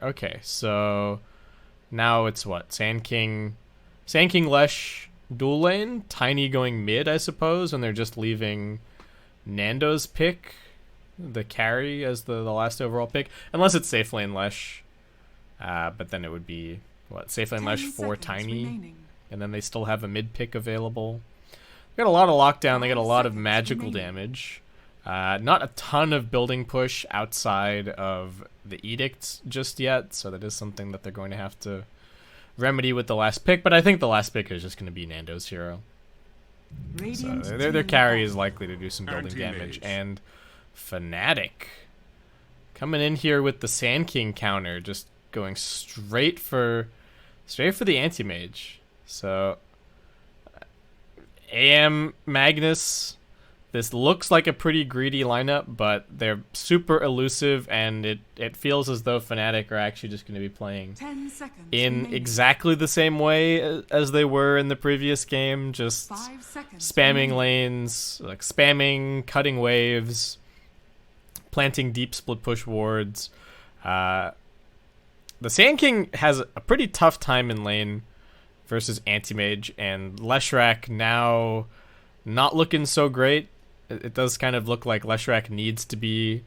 Okay, so now it's what? Sand King, Lesh, dual lane, Tiny going mid, I suppose, and they're just leaving Nando's pick, the carry, as the last overall pick, unless it's safe lane Lesh. But then it would be what, safe lane Lesh for Tiny, remaining. And then they still have a mid pick available. They got a lot of lockdown. They got a lot of magical damage. Not a ton of building push outside of the edicts just yet, so that is something that they're going to have to remedy with the last pick. But I think the last pick is just going to be Nando's hero. So their carry is likely to do some building damage. And Fnatic coming in here with the Sand King counter, just going straight for the anti-mage. So AM Magnus, this looks like a pretty greedy lineup, but they're super elusive, and it feels as though Fnatic are actually just going to be playing in exactly the same way as they were in the previous game, just spamming lanes, like spamming, cutting waves, planting deep split push wards. The Sand King has a pretty tough time in lane versus Anti-Mage, and Leshrac now not looking so great. It does kind of look like Leshrac needs to be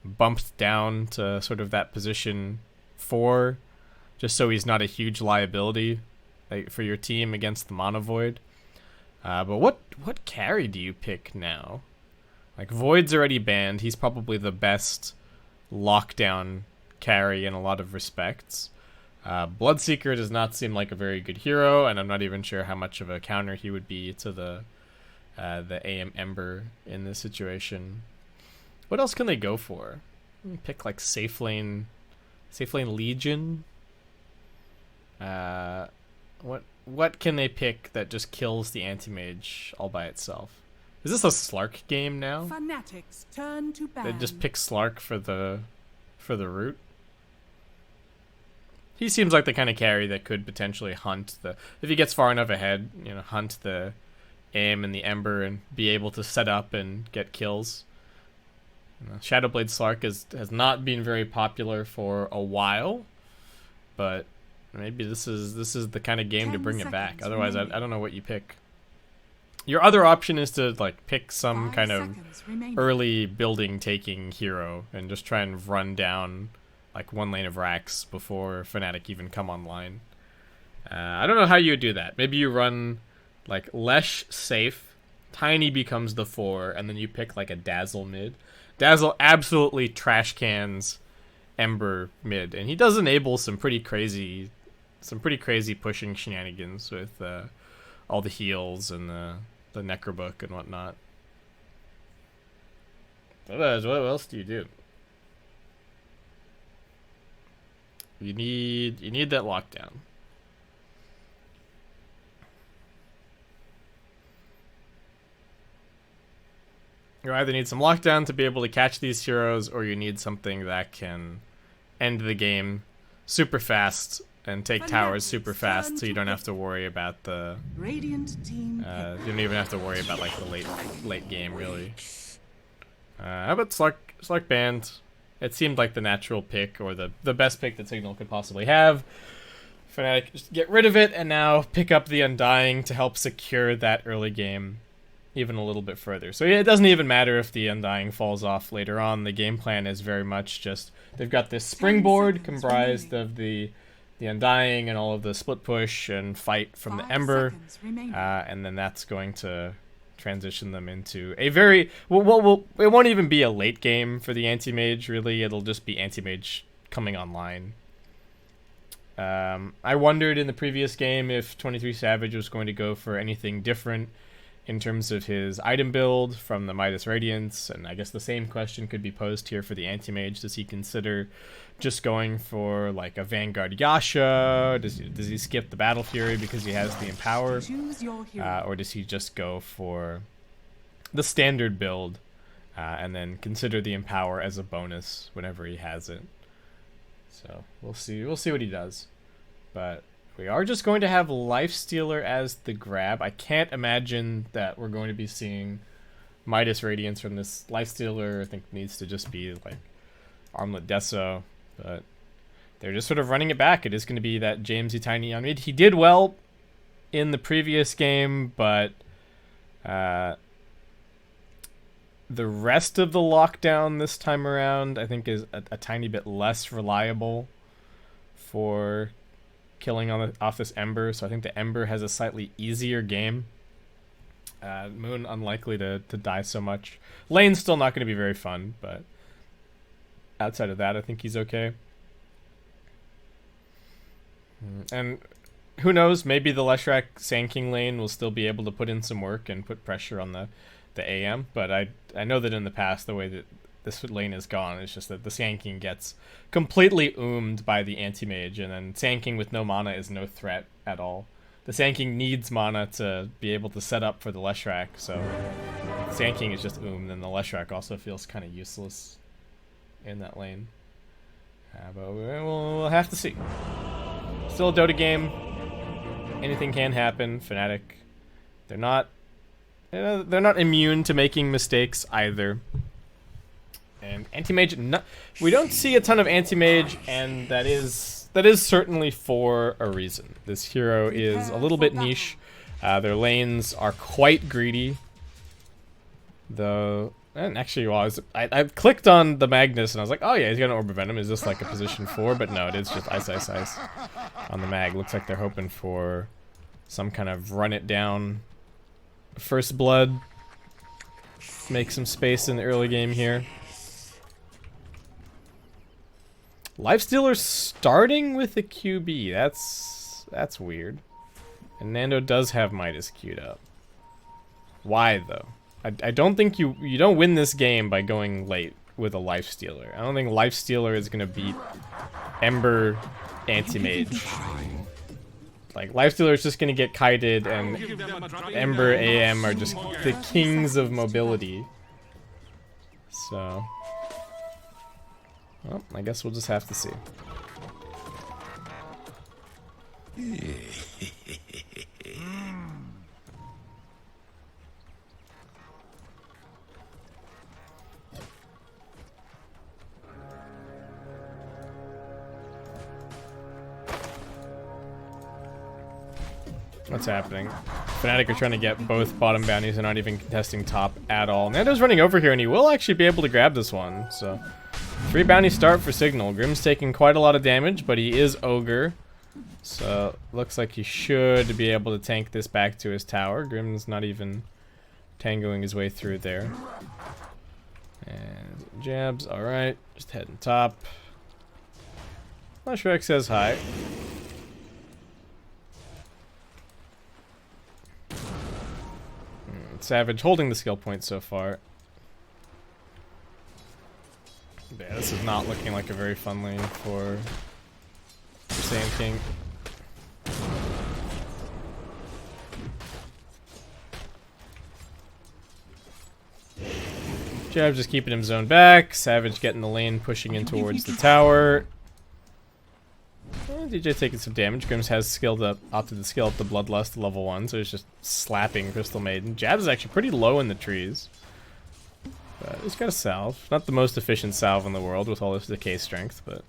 bumped down to sort of that position 4, just so he's not a huge liability for your team against the Mono Void. But what carry do you pick now? Like, Void's already banned. He's probably the best lockdown carry in a lot of respects. Bloodseeker does not seem like a very good hero, and I'm not even sure how much of a counter he would be to the AM Ember in this situation. What else can they go for? Pick like safe lane Legion. What can they pick that just kills the anti-mage all by itself? Is this a Slark game now? Fnatic's turn to ban. They just pick Slark for the root. He seems like the kind of carry that could potentially hunt if he gets far enough ahead, hunt the AM and the Ember and be able to set up and get kills. Shadowblade Slark has not been very popular for a while, but maybe this is the kind of game to bring it back. Otherwise, I don't know what you pick. Your other option is to pick some kind of early building taking hero and just try and run down one lane of racks before Fnatic even come online. I don't know how you would do that. Maybe you run Lesh safe, Tiny becomes the 4, and then you pick a Dazzle mid. Dazzle absolutely trash cans Ember mid, and he does enable some pretty crazy pushing shenanigans with all the heals and the Necrobook and whatnot. What else do you do? You need that lockdown. You either need some lockdown to be able to catch these heroes, or you need something that can end the game super fast and take towers super fast, so you don't have to worry about the Radiant team. you don't even have to worry about the late game really. How about Slark banned? It seemed like the natural pick, or the best pick that Cignal could possibly have. Fnatic just get rid of it and now pick up the Undying to help secure that early game even a little bit further. So yeah, it doesn't even matter if the Undying falls off later on. The game plan is very much just they've got this springboard comprised of the Undying and all of the split push and fight from the Ember, and then that's going to transition them into a very well, it won't even be a late game for the anti-mage really. It'll just be anti-mage coming online. I wondered in the previous game if 23 Savage was going to go for anything different in terms of his item build from the Midas Radiance, and I guess the same question could be posed here for the anti-mage. Does he consider just going for a Vanguard Yasha? Does he skip the Battle Fury because he has the Empower? Or does he just go for the standard build and then consider the Empower as a bonus whenever he has it? So we'll see what he does. But we are just going to have Lifestealer as the grab. I can't imagine that we're going to be seeing Midas Radiance from this Lifestealer. I think needs to just be Armlet Deso. But they're just sort of running it back. It is going to be that Jamesy Tiny on mid. He did well in the previous game, but the rest of the lockdown this time around, I think, is a tiny bit less reliable for killing off this Ember. So I think the Ember has a slightly easier game. Moon unlikely to die so much. Lane's still not going to be very fun, but outside of that, I think he's okay. And who knows, maybe the Leshrac Sand King lane will still be able to put in some work and put pressure on the AM, but I know that in the past, the way that this lane is gone, it's just that the Sand King gets completely oomed by the anti-mage, and then Sand King with no mana is no threat at all. The Sand King needs mana to be able to set up for the Leshrac, so Sand King is just oomed, and the Leshrac also feels kind of useless in that lane. But we'll have to see. Still a Dota game. Anything can happen. Fnatic, they're not immune to making mistakes either. And anti-mage, we don't see a ton of anti-mage, and that is certainly for a reason. This hero is a little bit niche. Their lanes are quite greedy, though. And actually, well, I clicked on the Magnus and I was like, oh yeah, he's got an Orb of Venom. Is this like a position 4? But no, it is just Ice on the Mag. Looks like they're hoping for some kind of run it down first blood. Make some space in the early game here. Lifestealer starting with a QB. That's weird. And Nando does have Midas queued up. Why though? I don't think you don't win this game by going late with a Lifestealer. I don't think Lifestealer is gonna beat Ember Anti-Mage. Like, Lifestealer is just gonna get kited, and Ember AM are just the kings of mobility. So, well, I guess we'll just have to see. What's happening? Fnatic are trying to get both bottom bounties and not even contesting top at all. Nando's running over here, and he will actually be able to grab this one. So, 3 bounty start for Cignal. Grim's taking quite a lot of damage, but he is Ogre. So, looks like he should be able to tank this back to his tower. Grim's not even tangoing his way through there. And jabs, alright. Just heading top. Leshrac says hi. Savage holding the skill point so far. Yeah, this is not looking like a very fun lane for Sand King. Jab just keeping him zoned back. Savage getting the lane, pushing in towards the tower. DJ taking some damage. Grims has opted to skill up the Bloodlust to level 1, so he's just slapping Crystal Maiden. Jab is actually pretty low in the trees. But he's got a salve. Not the most efficient salve in the world with all this decay strength, but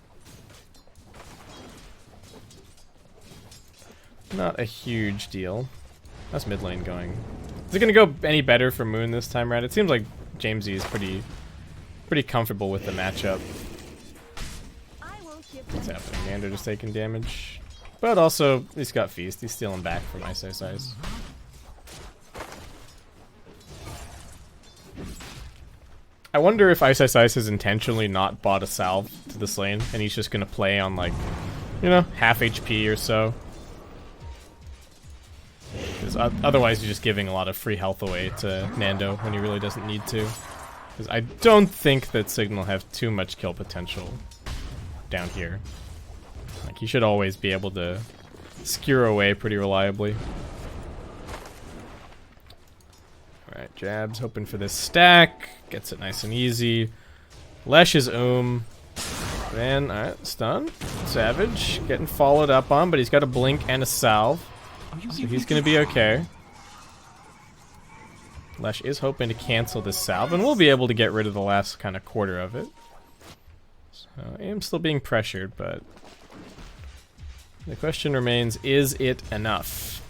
not a huge deal. How's mid lane going? Is it going to go any better for Moon this time around? It seems like Jamesy is pretty comfortable with the matchup. What's happening? Nando just taking damage. But also, he's got Feast. He's stealing back from Ice. I wonder if Ice has intentionally not bought a salve to this lane, and he's just going to play on, like, you know, half HP or so. Because otherwise, you're just giving a lot of free health away to Nando when he really doesn't need to. Because I don't think that Cignal have too much kill potential down here. Like, he should always be able to skewer away pretty reliably. Alright, jabs, hoping for this stack. Gets it nice and easy. Lesh is Then, alright, stun. Savage, getting followed up on, but he's got a blink and a salve. So he's gonna be okay. Lesh is hoping to cancel this salve, and we'll be able to get rid of the last kind of quarter of it. So, I am still being pressured, but The question remains, is it enough?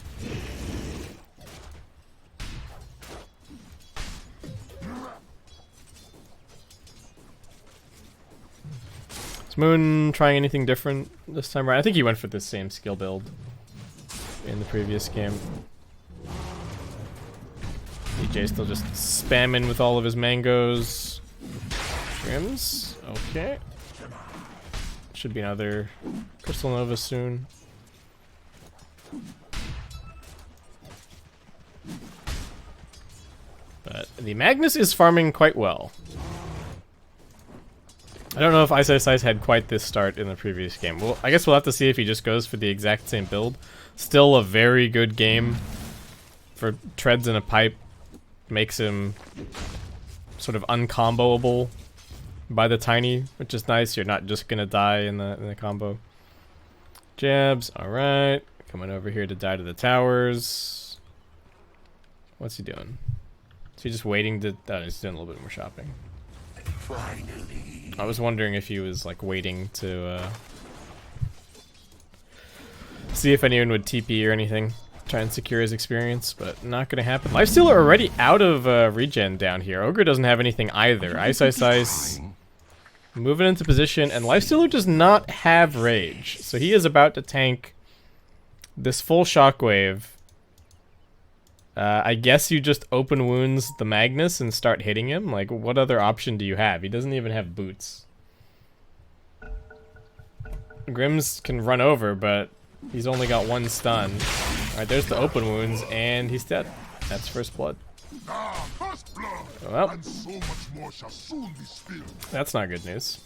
Is Moon trying anything different this time around? I think he went for the same skill build in the previous game. DJ still just spamming with all of his mangoes. Trims. Okay. Should be another Crystal Nova soon. But the Magnus is farming quite well. I don't know if Ice had quite this start in the previous game. Well, I guess we'll have to see if he just goes for the exact same build. Still a very good game for treads in a pipe. Makes him sort of uncomboable by the tiny, which is nice. You're not just gonna die in the combo. Jabs, alright. Coming over here to die to the towers. What's he doing? Is he just waiting to... Oh, he's doing a little bit more shopping. Finally. I was wondering if he was like waiting to see if anyone would TP or anything. Try and secure his experience, but not gonna happen. Lifestealer already out of regen down here. Ogre doesn't have anything either. Ice moving into position, and Lifestealer does not have rage, so he is about to tank this full shockwave. I guess you just open wounds the Magnus and start hitting him. Like, what other option do you have? He doesn't even have boots. Grims can run over, but he's only got one stun. Alright, there's the open wounds, and he's dead. That's first blood. Well, that's not good news.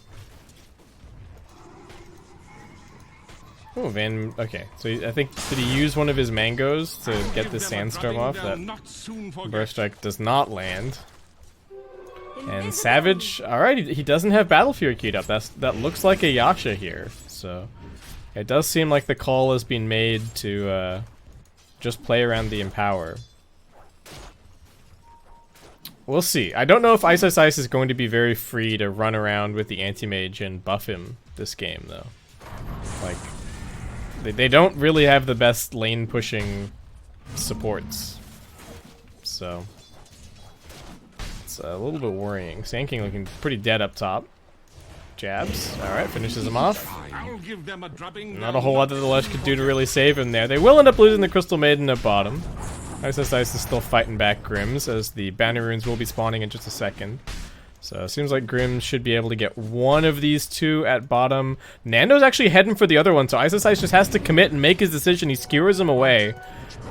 Oh, okay. So I think, did he use one of his mangoes to get the sandstorm off? That burst strike does not land. And Savage, alright, he doesn't have Battle Fury queued up. That looks like a Yasha here. So it does seem like the call has been made to just play around the Empower. We'll see. I don't know if Ice is going to be very free to run around with the Anti-Mage and buff him this game, though. Like, they don't really have the best lane pushing supports. So it's a little bit worrying. Sand King looking pretty dead up top. Jabs. Alright, finishes him off. Not a whole lot that the Lush could do to really save him there. They will end up losing the Crystal Maiden at bottom. Ice is still fighting back Grims, as the Bounty Runes will be spawning in just a second. So it seems like Grims should be able to get one of these two at bottom. Nando's actually heading for the other one, so Ice just has to commit and make his decision. He skewers him away.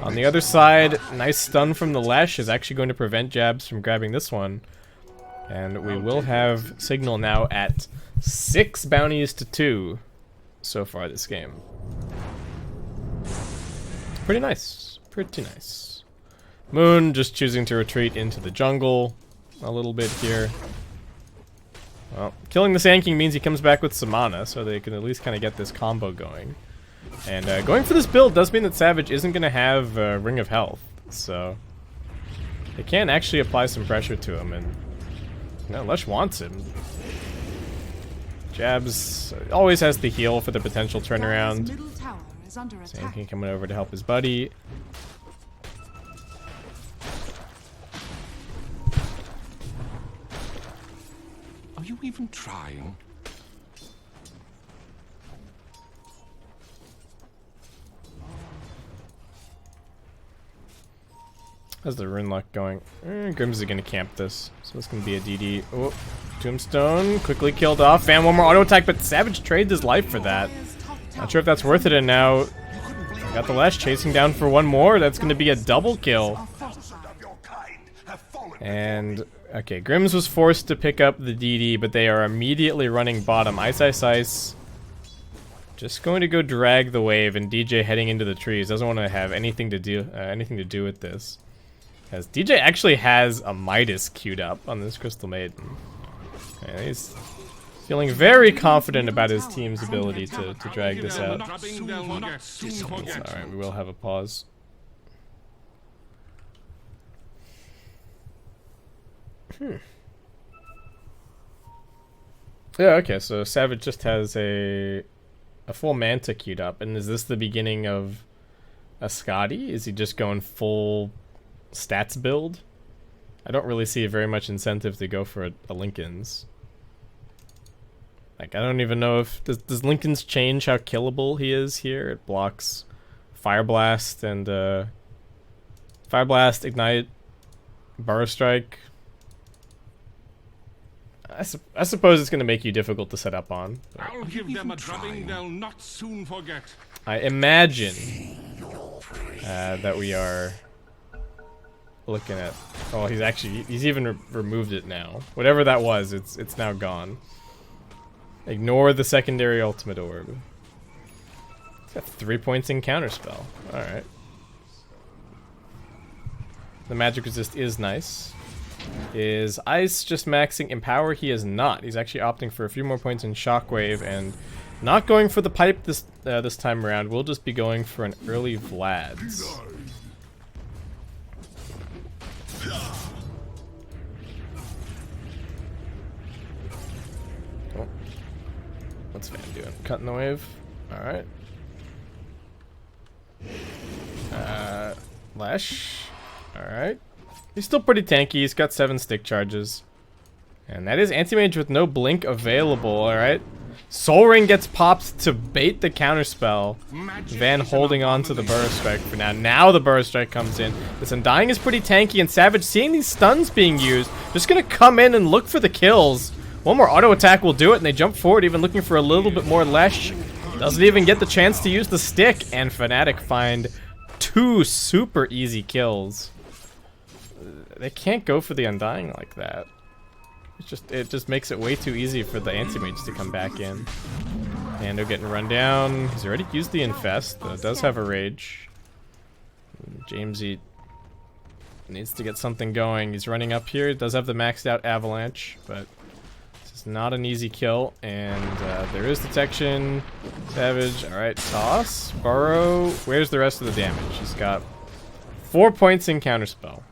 On the other side, nice stun from the Lesh is actually going to prevent Jabs from grabbing this one. And we will have Cignal now at 6 bounties to 2 so far this game. Pretty nice. Pretty nice. Moon just choosing to retreat into the jungle a little bit here. Well, killing the Sand King means he comes back with some mana, so they can at least kind of get this combo going. And going for this build does mean that Savage isn't going to have Ring of Health, so they can actually apply some pressure to him, and no, Lush wants him. Jabs always has the heal for the potential turnaround. Sand King coming over to help his buddy. Are you even trying? How's the rune luck going? Grims is gonna camp this, so it's gonna be a DD. Oh, Tombstone quickly killed off. Fan one more auto attack, but Savage trades his life for that. Not sure if that's worth it. And now got the Lash chasing down for one more. That's gonna be a double kill. And okay, Grims was forced to pick up the DD, but they are immediately running bottom. Ice. Just going to go drag the wave, and DJ heading into the trees. Doesn't want to have anything to do with this. As DJ actually has a Midas queued up on this Crystal Maiden. Okay, he's feeling very confident about his team's ability to drag this out. Alright, we will have a pause. Yeah, okay, so Savage just has a a full Manta queued up, and is this the beginning of a Scotty? Is he just going full stats build? I don't really see very much incentive to go for a Linken's. Like, I don't even know if... Does Linken's change how killable he is here? It blocks Fire Blast and... Fire Blast, Ignite, Burrow Strike. I suppose it's going to make you difficult to set up on. I'll give them a drubbing they'll not soon forget. I imagine that we are looking at... Oh, he's even removed it now. Whatever that was, it's now gone. Ignore the secondary ultimate orb. It's got 3 points in counterspell. Alright. The magic resist is nice. Is Ice just maxing Empower? He is not. He's actually opting for a few more points in Shockwave and not going for the pipe this time around. We'll just be going for an early Vlad's. Oh. What's Van doing? Cutting the wave. Alright. Lash. Alright. He's still pretty tanky. He's got 7 stick charges. And that is Anti-Mage with no blink available, alright? Soul Ring gets popped to bait the counterspell. Van holding on to the Burrow Strike for now. Now the Burrow Strike comes in. This Undying is pretty tanky, and Savage, seeing these stuns being used, just gonna come in and look for the kills. One more auto attack will do it, and they jump forward, even looking for a little bit more Lesh. Doesn't even get the chance to use the stick, and Fnatic find 2 super easy kills. They can't go for the Undying like that. It just makes it way too easy for the Anti-Mage to come back in. And they're getting run down. He's already used the Infest, though it does have a Rage. Jamesy needs to get something going. He's running up here. Does have the maxed out Avalanche, but this is not an easy kill. And there is detection. Savage, alright, toss. Burrow. Where's the rest of the damage? He's got 4 points in counterspell.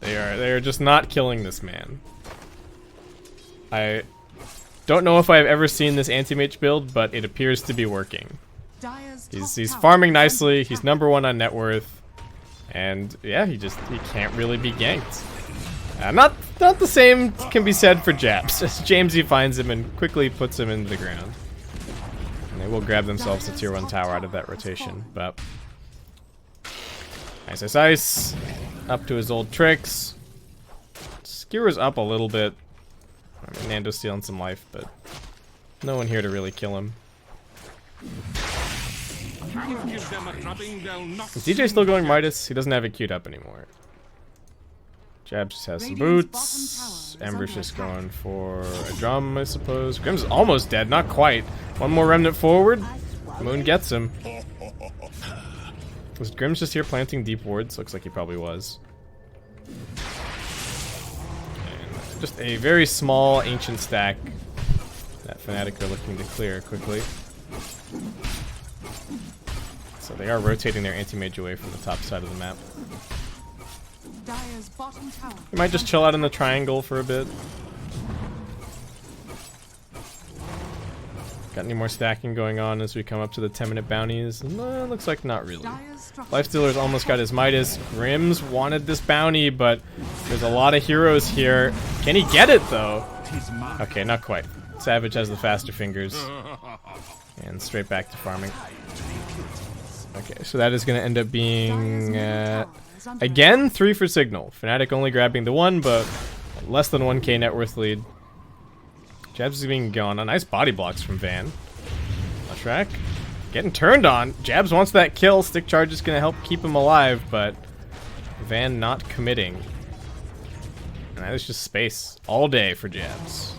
They are just not killing this man. I don't know if I've ever seen this Anti-Mage build, but it appears to be working. He's farming nicely. He's #1 on net worth, and yeah, he can't really be ganked. Not the same can be said for Jabs, as Jamesy finds him and quickly puts him into the ground. And they will grab themselves a tier 1 tower out of that rotation, but Ice. Up to his old tricks. Skewers up a little bit. I mean, Nando's stealing some life, but no one here to really kill him. Is DJ still going Midas? He doesn't have it queued up anymore. Jabs just has some boots. Ember's just going for a drum, I suppose. Grim's almost dead, not quite. One more remnant forward. Moon gets him. Was Grim's just here planting deep wards? Looks like he probably was. And just a very small ancient stack that Fnatic are looking to clear quickly. So they are rotating their Anti-Mage away from the top side of the map. You might just chill out in the triangle for a bit. Got any more stacking going on as we come up to the 10-minute bounties? No, looks like not really. Lifestealer's almost got his Midas. Grimm's wanted this bounty, but there's a lot of heroes here. Can he get it, though? Okay, not quite. Savage has the faster fingers. And straight back to farming. Okay, so that is going to end up being, again, 3 for Cignal. Fnatic only grabbing the 1, but less than 1k net worth lead. Jabs is being gone. A nice body blocks from Van. Track. Getting turned on. Jabs wants that kill. Stick charge is going to help keep him alive, but Van not committing. And that is just space all day for Jabs.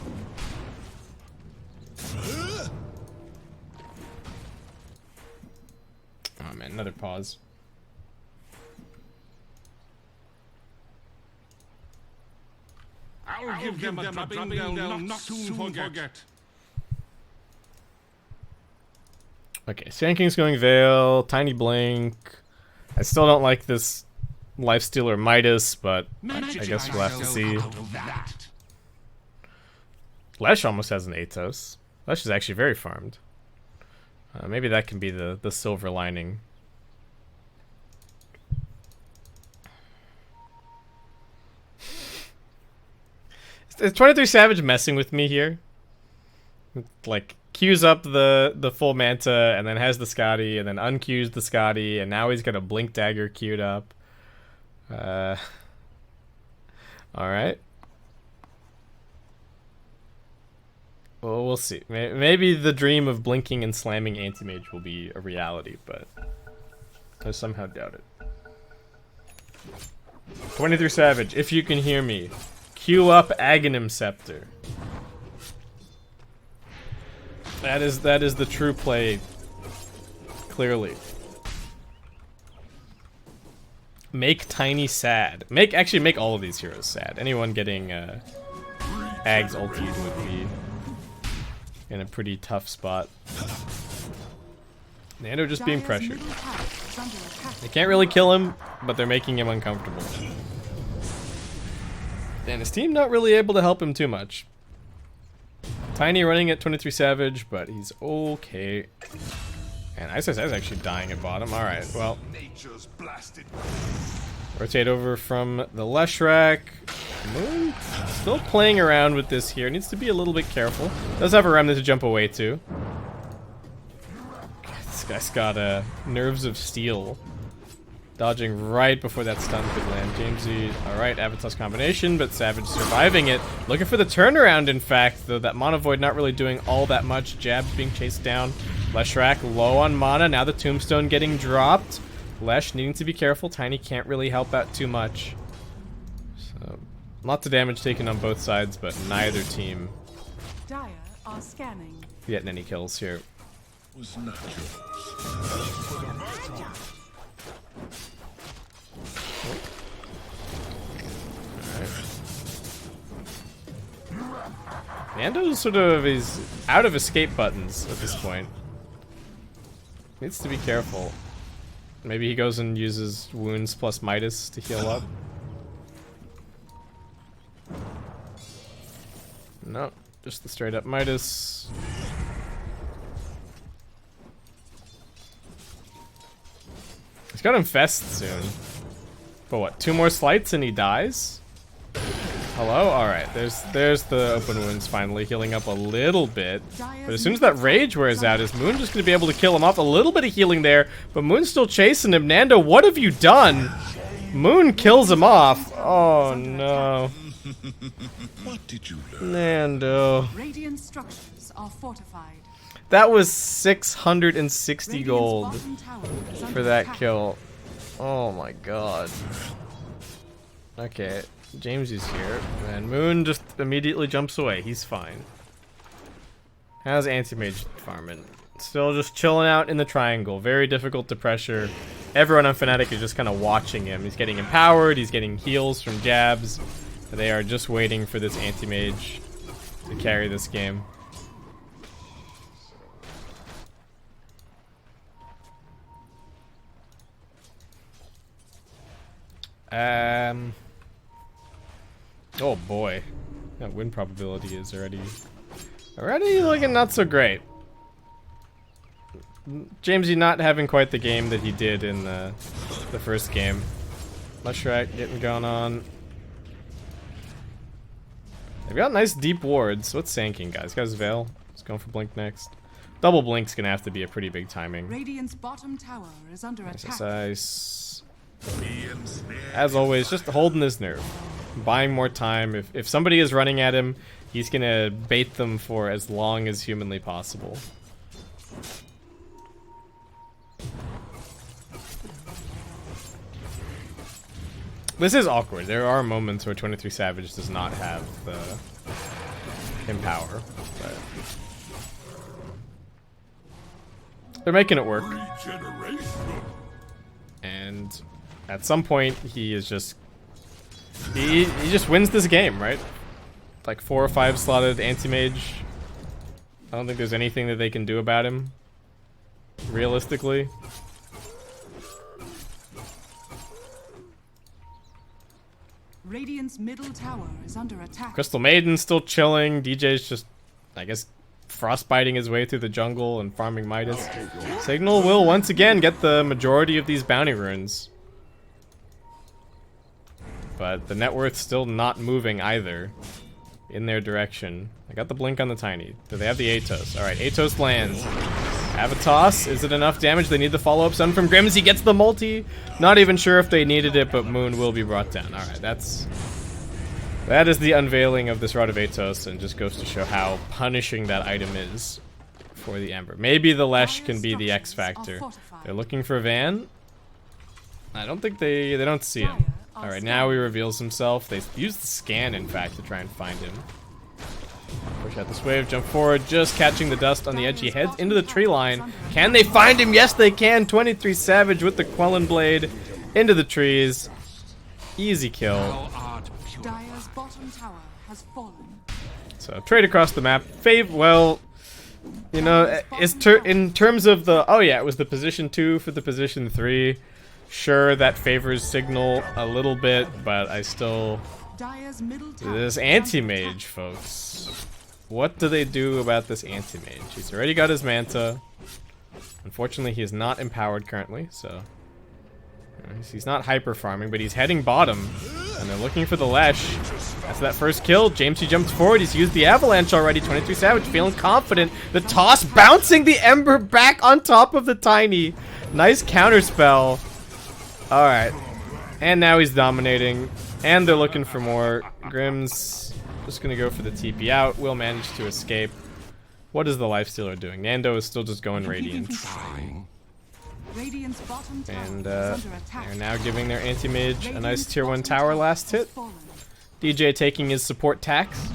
Oh man, another pause. I'll give them a drubbing they'll not soon forget. Okay, Sand King's going Veil, Tiny Blink. I still don't like this Lifestealer Midas, but I guess we'll have to see. Lesh almost has an Atos. Lesh is actually very farmed. Maybe that can be the silver lining. Is 23 Savage messing with me here? Like, queues up the full Manta, and then has the Scotty, and then unqueues the Scotty, and now he's got a Blink Dagger queued up. Alright. Well, we'll see. Maybe the dream of blinking and slamming Anti-Mage will be a reality, but I somehow doubt it. 23 Savage, if you can hear me, queue up Aghanim Scepter. That is the true play, clearly. Make Tiny sad. Actually make all of these heroes sad. Anyone getting Ag's ulti would be in a pretty tough spot. Nando just being pressured. They can't really kill him, but they're making him uncomfortable. And his team not really able to help him too much. Tiny running at 23 Savage, but he's okay. And ISS is actually dying at bottom. Alright, well. Rotate over from the Leshrac. Moon still playing around with this here. Needs to be a little bit careful. Does have a Remnant to jump away to. This guy's got nerves of steel. Dodging right before that stun could land. Jamesy, alright, Avatar's combination, but Savage surviving it. Looking for the turnaround, in fact, though that Mana Void not really doing all that much. Jabs being chased down. Leshrac low on mana, now the Tombstone getting dropped. Lesh needing to be careful. Tiny can't really help out too much. So, lots of damage taken on both sides, but neither team Dire are scanning. getting any kills here. Was not yours. Nando's sort of is out of escape buttons at this point. Needs to be careful. Maybe he goes and uses wounds plus Midas to heal up. No, just the straight up Midas. He's got Infest soon. But what, 2 more slights and he dies? Hello? Alright, there's the open wounds finally healing up a little bit. But as soon as that rage wears out, is Moon just going to be able to kill him off? A little bit of healing there, but Moon's still chasing him. Nando, what have you done? Moon kills him off. Oh no. What did you learn? Nando. Radiant structures are fortified. That was 660 gold for that kill. Oh my god. Okay. James is here, and Moon just immediately jumps away. He's fine. How's Anti-Mage farming? Still just chilling out in the triangle. Very difficult to pressure. Everyone on Fnatic is just kind of watching him. He's getting empowered. He's getting heals from jabs. They are just waiting for this Anti-Mage to carry this game. Oh boy, that win probability is already looking not so great. Jamesy not having quite the game that he did in the first game. Leshrac getting going on. They've got nice deep wards. What's Sanking, guys? Guys, Veil. He's going for Blink next. Double Blink's gonna have to be a pretty big timing. Radiant's bottom tower is under attack. Nice. As always, just holding his nerve. Buying more time. If somebody is running at him, he's gonna bait them for as long as humanly possible. This is awkward. There are moments where 23 Savage does not have the empower, but they're making it work. And at some point, he is just he just wins this game, right? Like 4 or 5 slotted Anti-Mage. I don't think there's anything that they can do about him, realistically. Radiant's middle tower is under attack. Crystal Maiden still chilling. DJ's just, I guess, frostbiting his way through the jungle and farming Midas. Cignal will once again get the majority of these bounty runes. But the net worth's still not moving either in their direction. I got the blink on the Tiny. Do they have the Atos? Alright, Atos lands. Have a toss. Is it enough damage? They need the follow-up stun from Grims. He gets the multi. Not even sure if they needed it, but Moon will be brought down. Alright, that is the unveiling of this Rod of Atos, and just goes to show how punishing that item is for the Ember. Maybe the Lesh can be the X factor. They're looking for Van. I don't think they don't see him. Alright, now he reveals himself. They use the scan, in fact, to try and find him. Push out this wave, jump forward, just catching the dust on the edge. He heads into the tree line. Can they find him? Yes, they can. 23 Savage with the Quelling Blade into the trees. Easy kill. Dire's bottom tower has fallen. So, trade across the map. Well, you know, in terms of the... Oh yeah, it was the position 2 for the position 3. Sure, that favors Cignal a little bit, but I still... This anti-mage, folks. What do they do about this anti-mage? He's already got his Manta. Unfortunately, he is not empowered currently, so... He's not hyper farming, but he's heading bottom. And they're looking for the Lesh. After that first kill, Jamesy jumps forward. He's used the Avalanche already. 23 Savage feeling confident. The toss bouncing the Ember back on top of the Tiny. Nice counterspell. Alright. And now he's dominating. And they're looking for more. Grimm's just going to go for the TP out. Will manage to escape. What is the Lifestealer doing? Nando is still just going Radiant. And they're now giving their anti-mage a nice tier 1 tower last hit. DJ taking his support tax.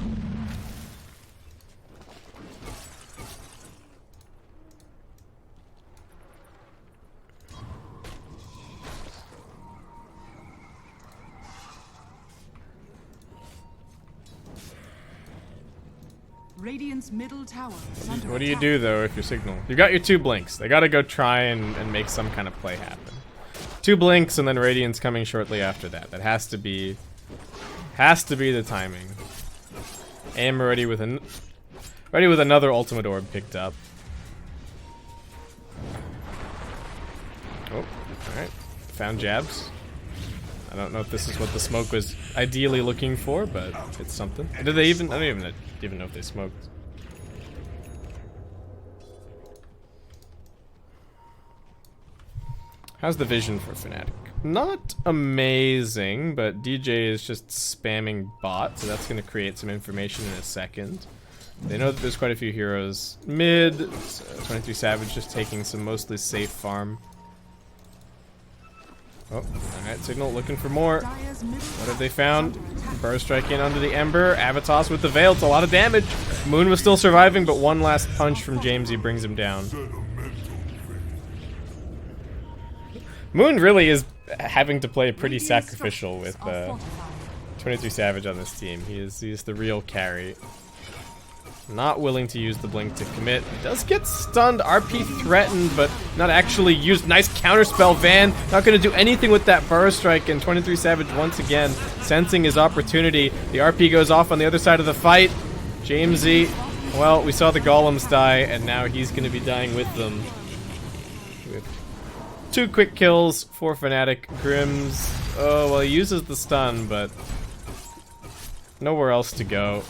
Radiant's middle tower is under What do you do though if you're Cignal? You got your 2 blinks. They gotta go try and make some kind of play happen. 2 blinks and then Radiant's coming shortly after that. That has to be the timing. Aim ready with another ultimate orb picked up. Oh, alright. Found jabs. I don't know if this is what the smoke was ideally looking for, but it's something. Did they even? I don't even know if they smoked. How's the vision for Fnatic? Not amazing, but DJ is just spamming bot, so that's going to create some information in a second. They know that there's quite a few heroes mid. 23 Savage just taking some mostly safe farm. Oh, alright, Cignal looking for more. What have they found? Burst strike in onto the Ember. Avatos with the Veil. It's a lot of damage. Moon was still surviving, but one last punch from Jamesy brings him down. Moon really is having to play pretty sacrificial with 23 Savage on this team. He is the real carry. Not willing to use the blink to commit. He does get stunned, RP threatened, but not actually used. Nice counterspell, Van. Not going to do anything with that Burrow Strike, and 23 Savage once again sensing his opportunity. The RP goes off on the other side of the fight. Jamesy, well, we saw the Golems die, and now he's going to be dying with them. With 2 quick kills for Fnatic. Grims, oh, well, he uses the stun, but nowhere else to go.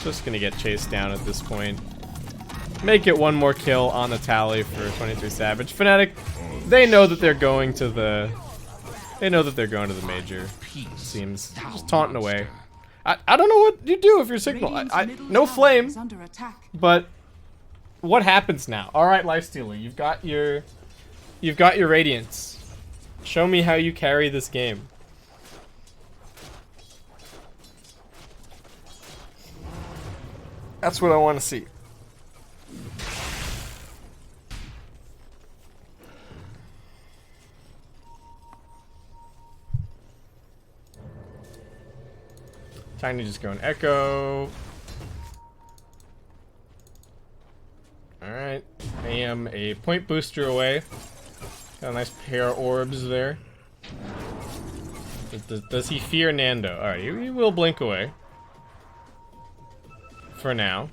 Just gonna get chased down at this point. Make it 1 more kill on the tally for 23 Savage. Fnatic, they know that they're going to the... They know that they're going to the major. Seems just taunting away. I don't know what you do if you're Cignal. No flame, but what happens now? All right, Lifestealer, you've got your Radiance. Show me how you carry this game. That's what I want to see. Tiny just going Echo. Alright. I am a point booster away. Got a nice pair of orbs there. Does he fear Nando? Alright, he will blink away. For now.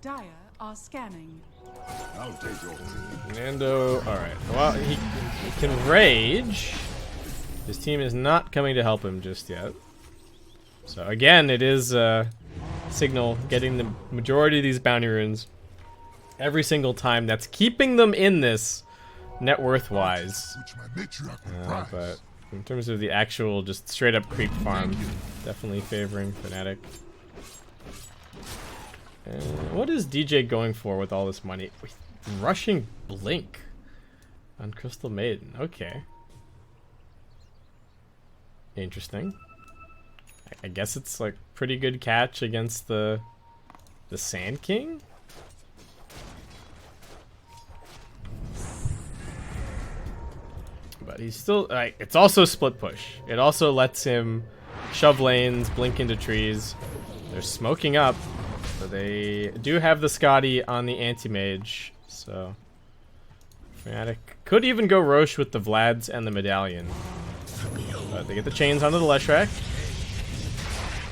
Dire are scanning. I'll take your Nando, alright. Well, he can rage. His team is not coming to help him just yet. So again, it is Cignal getting the majority of these bounty runes every single time. That's keeping them in this net worth-wise. which my matriarch will prize. But in terms of the actual just straight up creep farm, definitely favoring Fnatic. What is DJ going for with all this money? Rushing Blink on Crystal Maiden. Okay. Interesting. I guess it's like pretty good catch against the Sand King. But he's still like, it's also split push. It also lets him shove lanes, blink into trees. They're smoking up. So they do have the Scotty on the anti-mage, so Fnatic could even go Roche with the Vlads and the Medallion. But they get the chains onto the Leshrac.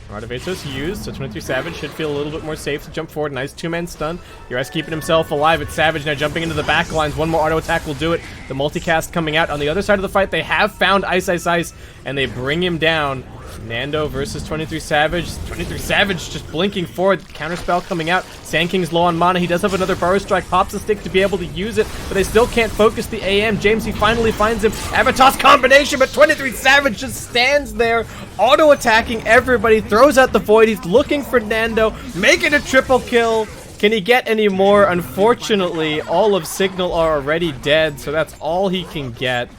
Artivatos used, so 23 Savage should feel a little bit more safe to jump forward. Nice two-man stun. Ures keeping himself alive. It's Savage now jumping into the back lines. One more auto attack will do it. The multicast coming out. On the other side of the fight, they have found Ice Ice Ice, and they bring him down. Nando versus 23 Savage. 23 Savage just blinking forward. Counterspell coming out. Sand King's low on mana. He does have another Burrow Strike. Pops a stick to be able to use it, but they still can't focus the AM. James, he finally finds him. Avatos combination, but 23 Savage just stands there, auto-attacking everybody. Throws out the Void. He's looking for Nando. Making a triple kill. Can he get any more? Unfortunately, all of Cignal are already dead, so that's all he can get.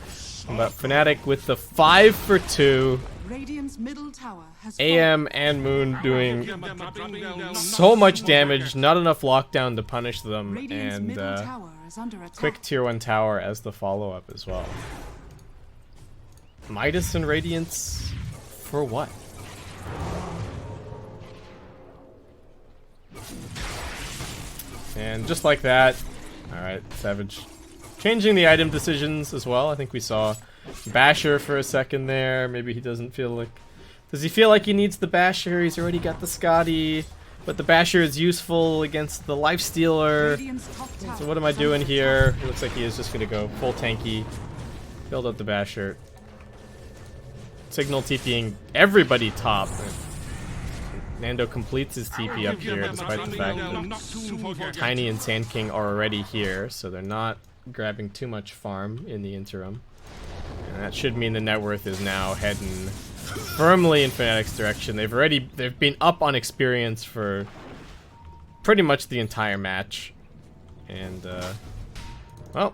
But Fnatic with the 5 for 2. Radiant's middle tower has AM and Moon doing so much damage, not enough lockdown to punish them, Radiant's and middle tower is under attack. quick tier 1 tower as the follow-up as well. Midas and Radiance for what? And just like that, alright, Savage changing the item decisions as well. I think we saw Basher for a second there. Maybe he doesn't feel like... Does he feel like he needs the Basher? He's already got the Scotty, but the Basher is useful against the Lifestealer. Radiant's top tower So what am I is under doing attack. here? It looks like he is just going to go full tanky. Build up the Basher. Cignal TPing everybody top. Nando completes his TP up here despite the fact that Tiny and Sand King are already here, so they're not grabbing too much farm in the interim. And that should mean the net worth is now heading firmly in Fnatic's direction. They've been up on experience for pretty much the entire match. And well,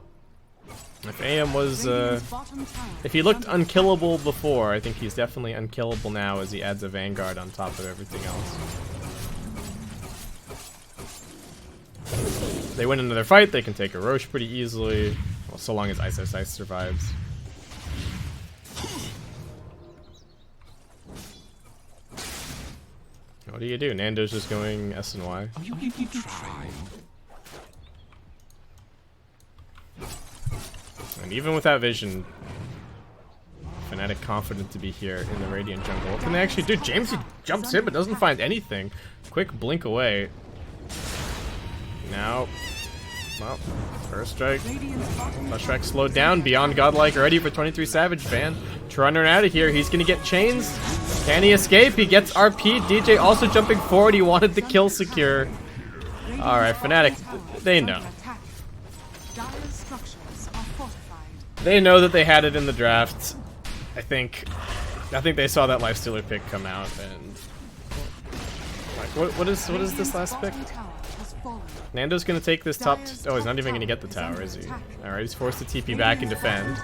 if AM was Radiant's bottom tower if he is looked under unkillable before, I think he's definitely unkillable now as he adds a Vanguard on top of everything else. If they win another fight, they can take a Roche pretty easily, well, so long as Ice Ice Ice survives. What do you do? Nando's just going S and Y. And even without vision, Fnatic confident to be here in the Radiant jungle. What can they actually do? James, he jumps in but doesn't find anything. Quick blink away. Now, well, first strike. Radiant's bottom First strike slowed down. Beyond Godlike already for 23 Savage. Van running out of here. He's going to get chains. Can he escape? He gets RP. DJ also jumping forward. He wanted the kill secure. Alright, Fnatic, they know. Dire structures are fortified. They know that they had it in the draft. I think they saw that Lifestealer pick come out, and like, what is this last pick? Nando's gonna take this top. Oh, he's not even gonna get the tower, is he? All right, he's forced to TP back and defend.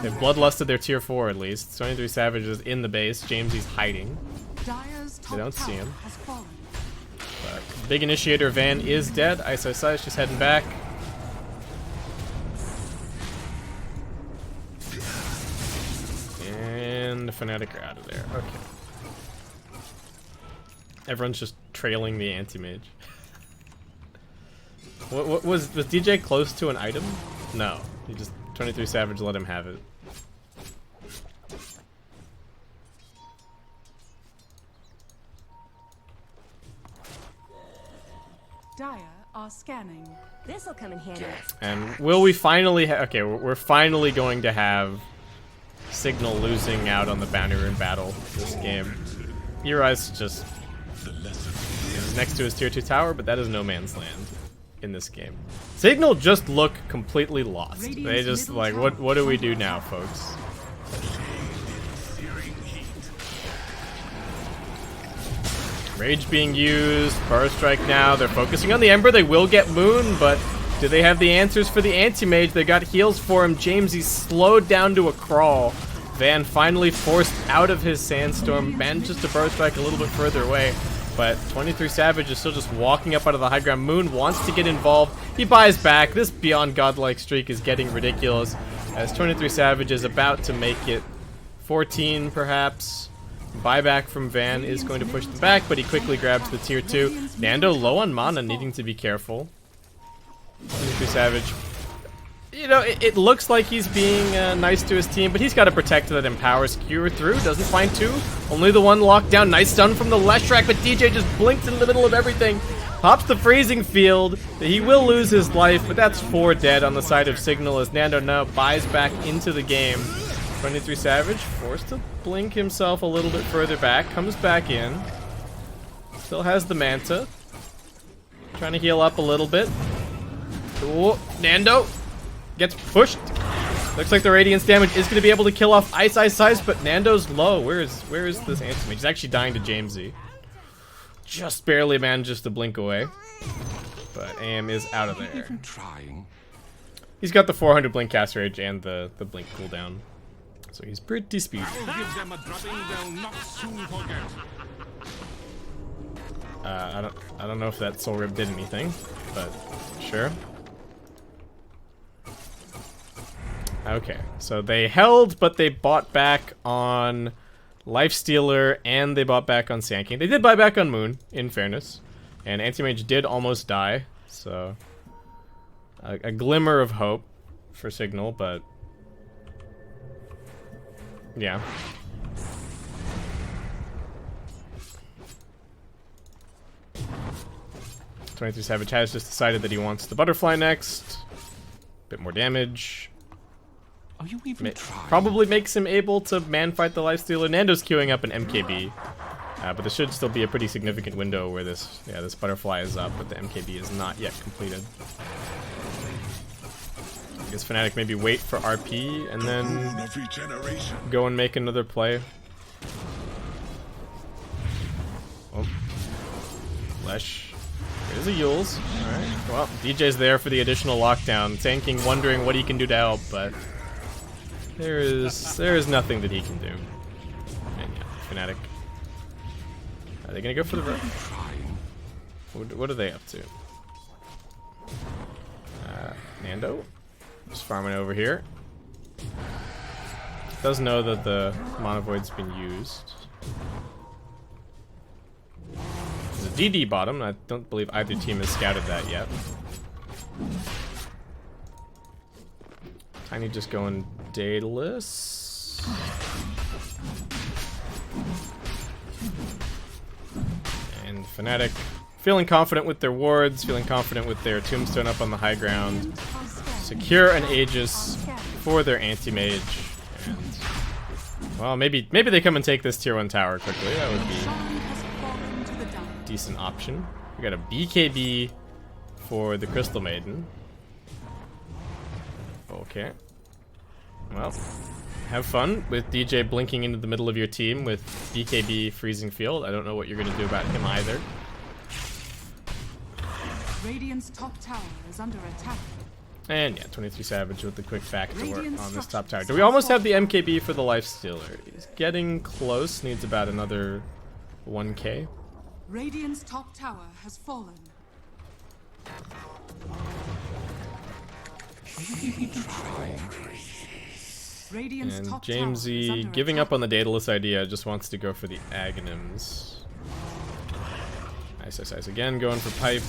They've bloodlusted their tier 4 at least. 23 Savage is in the base. Jamesy's hiding. They don't see him. But big initiator Van is dead. Ice Ice Ice just heading back. And the Fnatic are out of there. Okay. Everyone's just trailing the anti-mage. What was DJ close to an item? No. He just 23 Savage let him have it. Dire are scanning. This'll come in handy. And will we finally okay, we're finally going to have Cignal losing out on the bounty rune battle this game. Uri's just is next to his tier 2 tower, but that is no man's land in this game. Cignal just look completely lost. They just like, what do we do now, folks? Rage being used, Burst Strike now. They're focusing on the Ember. They will get Moon, but do they have the answers for the Anti-Mage? They got heals for him. Jamesy slowed down to a crawl. Van finally forced out of his Sandstorm. Manages to Burst Strike a little bit further away, but 23 Savage is still just walking up out of the high ground. Moon wants to get involved. He buys back. This Beyond Godlike streak is getting ridiculous as 23 Savage is about to make it 14 perhaps. Buyback from Van is going to push them back, but he quickly grabs the tier 2. Nando low on mana, needing to be careful. 23 Savage. You know, it looks like he's being nice to his team, but he's got to protect that Empower skewer through. Doesn't find 2. Only the 1 lockdown. Nice stun from the Leshrac, but DJ just blinked in the middle of everything. Pops the freezing field. He will lose his life, but that's 4 dead on the side of Cignal as Nando now buys back into the game. 23 Savage forced to blink himself a little bit further back. Comes back in. Still has the Manta. Trying to heal up a little bit. Ooh, Nando gets pushed. Looks like the Radiance damage is going to be able to kill off Ice, but Nando's low. Where is this Anti-Mage? He's actually dying to Jamesy. Just barely manages to blink away. But AM is out of there. He's got the 400 blink cast rage and the blink cooldown. So he's pretty speedy. I don't know if that Soul Rib did anything, but sure. Okay, so they held, but they bought back on Lifestealer and they bought back on Sand King. They did buy back on Moon, in fairness, and Anti-Mage did almost die, so a glimmer of hope for Cignal, but yeah. '23 Savage has just decided that he wants the Butterfly next. Bit more damage. Are you even trying? Probably makes him able to man-fight the Lifestealer. Nando's queuing up an MKB. But there should still be a pretty significant window where this Butterfly is up, but the MKB is not yet completed. I guess Fnatic maybe wait for RP and then go and make another play. Oh. Lesh. There's a Yules. Alright. Well, DJ's there for the additional lockdown. Sand King wondering what he can do to help, but there is nothing that he can do. And yeah, Fnatic. Are they gonna go for the what are they up to? Nando? Just farming over here. Does know that the Mana Void's been used. There's a DD bottom. I don't believe either team has scouted that yet. Tiny just going Daedalus. And Fnatic feeling confident with their wards, feeling confident with their tombstone up on the high ground. Secure an Aegis for their Anti-Mage. And, well, maybe they come and take this tier 1 tower quickly. That would be a decent option. We got a BKB for the Crystal Maiden. Okay. Well, have fun with DJ blinking into the middle of your team with BKB freezing field. I don't know what you're going to do about him either. Radiant's top tower is under attack. And yeah, 23 Savage with the quick backdoor on this top tower. Do we almost have the MKB for the Lifestealer? He's getting close. Needs about another 1k. Radiant's top tower has fallen. And Jamesy, giving up on the Daedalus idea, just wants to go for the Aghanims. Nice again, going for pipe.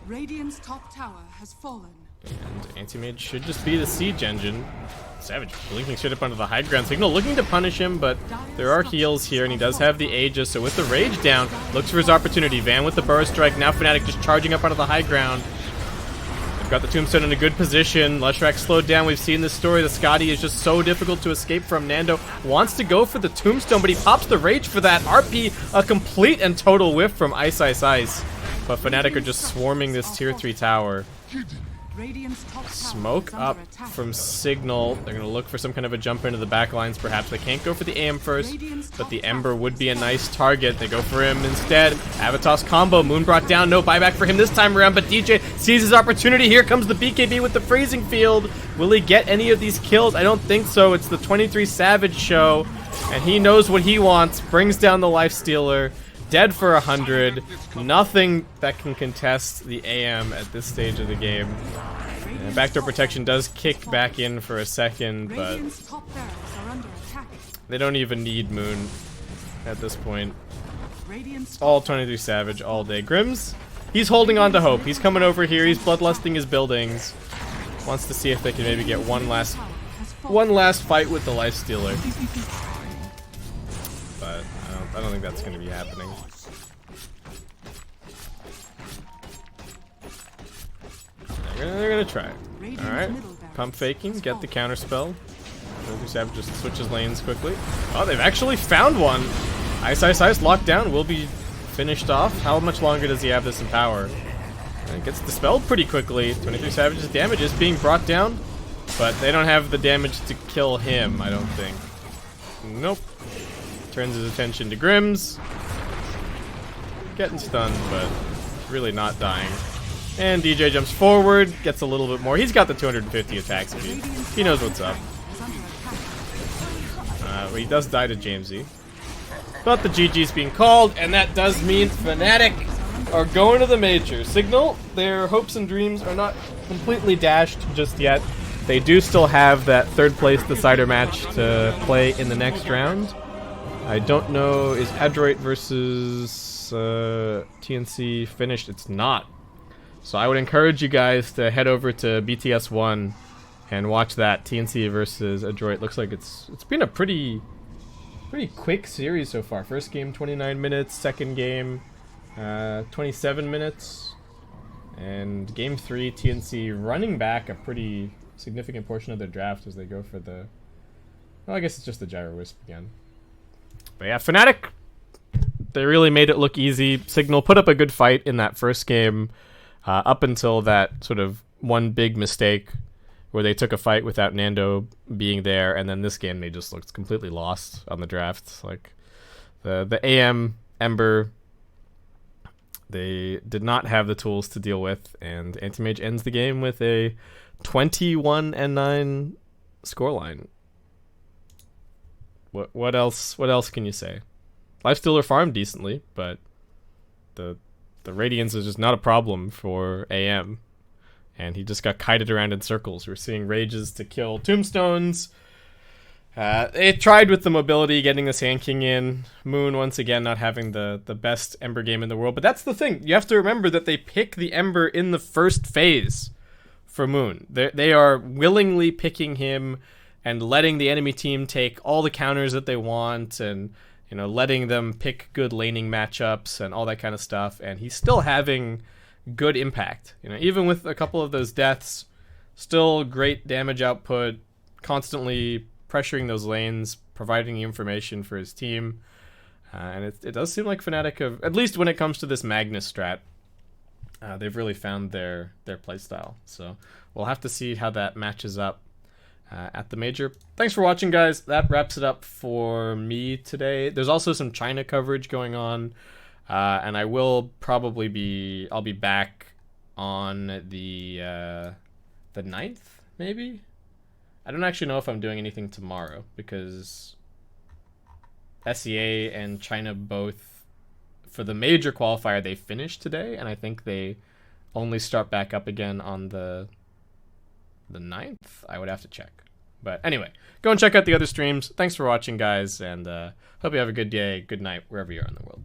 Radiant's top tower has fallen. And Anti-Mage should just be the siege engine. Savage blinking straight up onto the high ground. Signal looking to punish him, but there are heals here, and he does have the Aegis, so with the Rage down, looks for his opportunity. Van with the Burst Strike, now Fnatic just charging up onto the high ground. They've got the Tombstone in a good position. Leshrac slowed down. We've seen this story. The Scotty is just so difficult to escape from. Nando wants to go for the Tombstone, but he pops the Rage for that. RP, a complete and total whiff from Ice Ice Ice. But Fnatic are just swarming this tier 3 tower. Smoke up from Cignal. They're going to look for some kind of a jump into the back lines, perhaps. They can't go for the AM first, but the Ember would be a nice target. They go for him instead. Avatos combo. Moon brought down. No buyback for him this time around, but DJ sees his opportunity. Here comes the BKB with the Freezing Field. Will he get any of these kills? I don't think so. It's the 23 Savage show, and he knows what he wants. Brings down the Lifestealer. Dead for 100. Nothing that can contest the AM at this stage of the game. And backdoor protection does kick back in for a second, but they don't even need Moon at this point. All 23 Savage all day. Grims, he's holding on to hope. He's coming over here. He's bloodlusting his buildings. Wants to see if they can maybe get one last fight with the Lifestealer. But I don't think that's going to be happening. They're going to try. Alright. Pump faking. Get the counter spell. Savage just switches lanes quickly. Oh, they've actually found one. Ice Ice Ice locked down. Will be finished off. How much longer does he have this in power? And it gets dispelled pretty quickly. 23 Savage's damage is being brought down, but they don't have the damage to kill him, I don't think. Nope. Turns his attention to Grims. Getting stunned, but really not dying. And DJ jumps forward, gets a little bit more. He's got the 250 attack speed. He knows what's up. He does die to Jamesy. But the GG's being called, and that does mean Fnatic are going to the major. Cignal, their hopes and dreams are not completely dashed just yet. They do still have that third place decider match to play in the next round. I don't know, is Adroit versus TNC finished? It's not. So I would encourage you guys to head over to BTS1 and watch that. TNC versus Adroit. Looks like it's been a pretty quick series so far. First game 29 minutes, second game 27 minutes, and game 3 TNC running back a pretty significant portion of their draft as they go for the, well, I guess it's just the Gyro Wisp again. But yeah, Fnatic, they really made it look easy. Cignal put up a good fight in that first game, up until that sort of one big mistake where they took a fight without Nando being there, and then this game they just looked completely lost on the draft. Like the AM Ember, they did not have the tools to deal with, and Anti-Mage ends the game with a 21-9 scoreline. What else can you say? Lifestealer farmed decently, but the Radiance is just not a problem for AM. And he just got kited around in circles. We're seeing rages to kill tombstones. They tried with the mobility, getting the Sand King in. Moon, once again, not having the best Ember game in the world. But that's the thing. You have to remember that they pick the Ember in the first phase for Moon. They are willingly picking him and letting the enemy team take all the counters that they want, and letting them pick good laning matchups and all that kind of stuff. And he's still having good impact. Even with a couple of those deaths, still great damage output, constantly pressuring those lanes, providing information for his team. And it does seem like Fnatic have, at least when it comes to this Magnus strat, they've really found their playstyle. So we'll have to see how that matches up at the major. Thanks for watching, guys. That wraps it up for me today. There's also some China coverage going on. And I will probably I'll be back on the 9th, maybe? I don't actually know if I'm doing anything tomorrow, because SEA and China both, for the major qualifier, they finished today, and I think they only start back up again on the 9th. I would have to check. But anyway, go and check out the other streams. Thanks for watching, guys, and hope you have a good day, good night, wherever you are in the world.